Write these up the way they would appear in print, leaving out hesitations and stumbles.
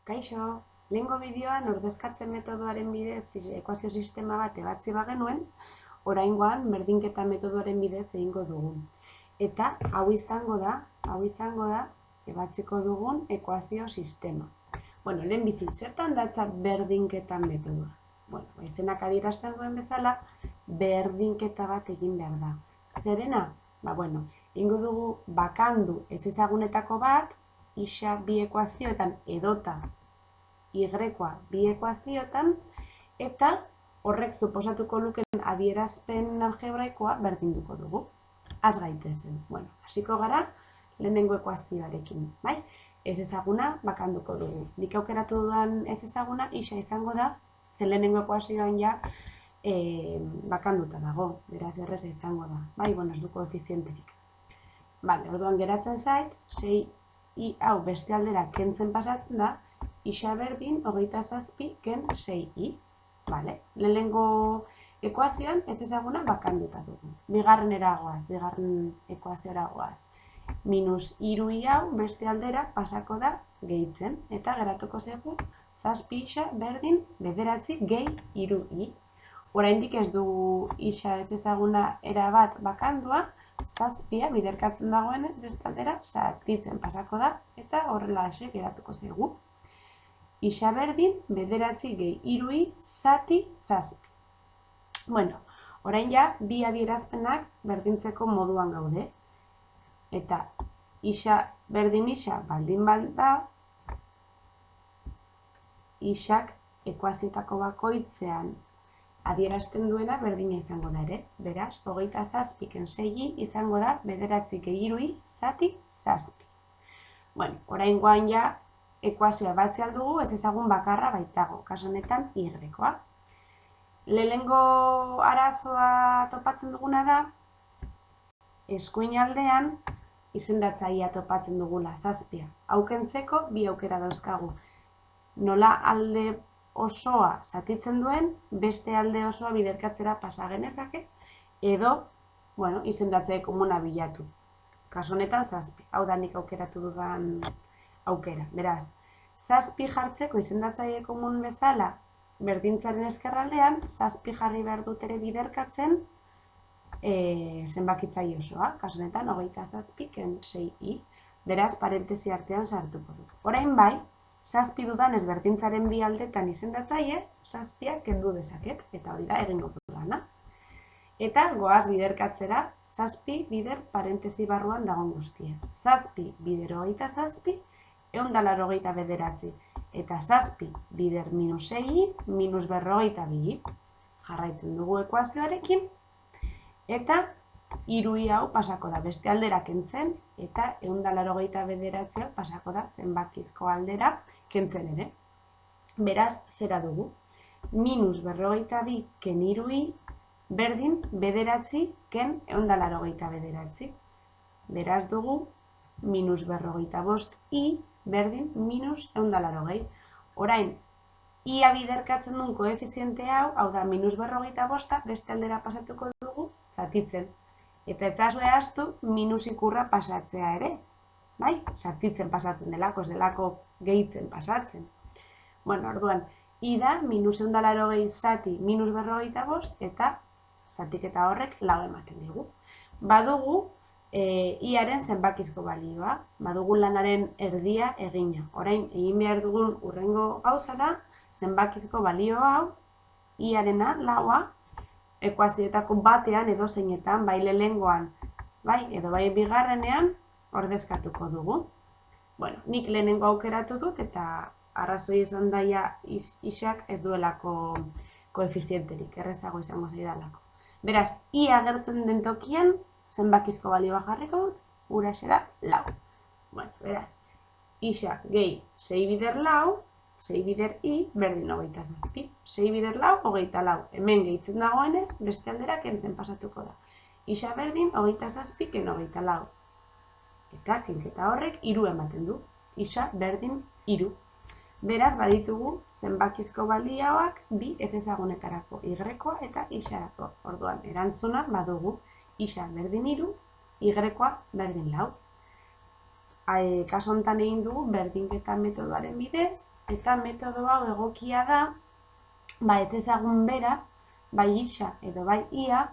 Kaixo, lehengo bideoan ordezkatzen metodoaren bidez ekuazio sistema bat ebatzi bagenuen, oraingoan berdinketa metodoaren bidez egingo dugu. Eta hau izango da ebatziko dugun ekuazio sistema. Bueno, lehenbizi, zertan datza berdinketa metodoa? Bueno, izenak adierazten duen bezala, berdinketa bat egin behar da. Zerena? Bueno, egingo dugu bakandu ez ezagunetako bat, isa bi ekuazioetan edota y-a bi ekuazioetan, eta horrek suposatuko luken adierazpen algebraikoa berdinduko dugu. Az gaitezen. Bueno, hasiko gara lehenengo ekuazioarekin, bai? Ez ezaguna bakanduko dugu. Nik aukeratu dudan ez ezaguna isa izango da, ze lehenengo ekuazioan ja bakanduta dago, beraz erreza izango da, bai? Bueno, ez du koefizienterik. Bale, orduan geratzen zait, 6i hau beste aldera kentzen pasatzen da, isa berdin 27 ken 6i. Bale, lehenengo ekuazioan ez ezaguna bakanduta dugu. Bigarren ekuaziora goaz. Minus 3i hau beste aldera pasako da gehitzen. Eta geratuko zaigu, 7 isa berdin 9 gehi 3i. Oraindik ez dugu isa ez ezaguna erabat bakandua, 7a biderkatzen dagoenez beste aldera zatitzen pasako da, eta horrela hasi geratuko zaigu. Isa berdin 9 gehi 3i zati 7. Bueno, orain ja, bi adierazpenak berdintzeko moduan gaude. Eta isa berdin isa baldin balda, isak ekuazioetako bakoitzean adierazten duena berdina izango da ere. Beraz, 27 ken 6i izango da 9 gehi 3i zati 7. Bueno, oraingoan ja ekuazioa batzi aldugu, ez ezagun bakarra baitago, kasu honetan y-koa. Lehenengo arazoa topatzen duguna da, eskuin aldean izendatzailea topatzen dugula 7. Hau kentzeko bi aukera dauzkagu. Nola alde osoa zatitzen duen, beste alde osoa biderkatzera pasa genezake, edo, bueno, izendatzaile komuna bilatu. Kasu honetan 7. Hau da nik aukeratu dudan aukera. Beraz, 7 jartzeko izendatzaile komun bezala berdintzaren ezkerraldean, 7 jarri behar dut ere biderkatzen zenbakitzaile osoa. Kasu honetan, 27 ken 6i. Beraz, parentesi artean sartuko dut. Orain bai, 7 dudan ezberdintzaren bi aldetan izendatzaile, 7a kendu dezaket, eta hori da egingo dudana. Eta goaz biderkatzera, 7 bider parentesi barruan dagoen guztia. 7 bider 27, 189, eta 7 bider minus 6i, minus 42. Jarraitzen dugu ekuazioarekin, eta 3i hau pasako da beste aldera kentzen, eta 189 pasako da zenbakizko aldera kentzen ere. Beraz, zera dugu? Minus 42 ken 3i berdin 9 ken 189. Beraz dugu, minus 45i berdin minus 180. Orain, ia biderkatzen duen koefiziente hau da minus 45 beste aldera pasatuko dugu zatitzen. Eta etzazue ahaztu minus ikurra pasatzea ere. Bai? Zatitzen pasatzen delako, ez delako gehitzen pasatzen. Bueno, orduan, i da minus 180 zati minus 45 eta zatiketa horrek lau ematen digu. Badugu iaren zenbakizko balioa, badugu lanaren erdia egina. Orain, egin behar dugun hurrengo gauza da, zenbakizko balio hau, iarena, laua, ekuazioetako batean edo zeinetan, bai lehenengoan, bai edo bai bigarrenean, ordezkatuko dugu. Bueno, nik lehenengo aukeratu dut eta arrazoi izan daia isak ez duelako koefizienterik, errezago izango zaidalako. Beraz, i agertzen den tokian, zenbakizko balioa jarriko dut, huraxe da, lau. Bueno, beraz, isak gehi 6 bider lau, 6 bider i berdin 27. 6 bider lau, 24. Hemen gehitzen dagoenez, beste aldera kentzen pasatuko da. Isa berdin 27 ken 24. Eta kenketa horrek 3 ematen du. Isa berdin 3. Beraz, baditugu zenbakizko balioak bi ez ezagunetarako y-koa eta isarako. Orduan, erantzuna badugu isa berdin 3, y-koa berdin 4. Kasu honetan egin dugu berdinketa metodoaren bidez, eta metodo hau egokia da, ez ezagun bera, bai isa edo bai ia,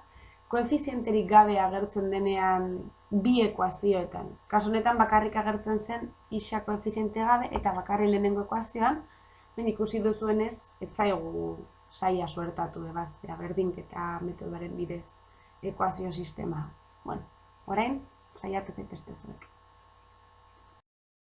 koefizienterik gabe agertzen denean bi ekuazioetan. Kasu honetan bakarrik agertzen zen isa koefiziente gabe eta bakarrik lehenengo ekuazioan, ikusi duzuenez, ez zaigu saia suertatu ebaztea berdinketa metodoaren bidez ekuazio sistema. Orain, saiatu zaitezte zuek.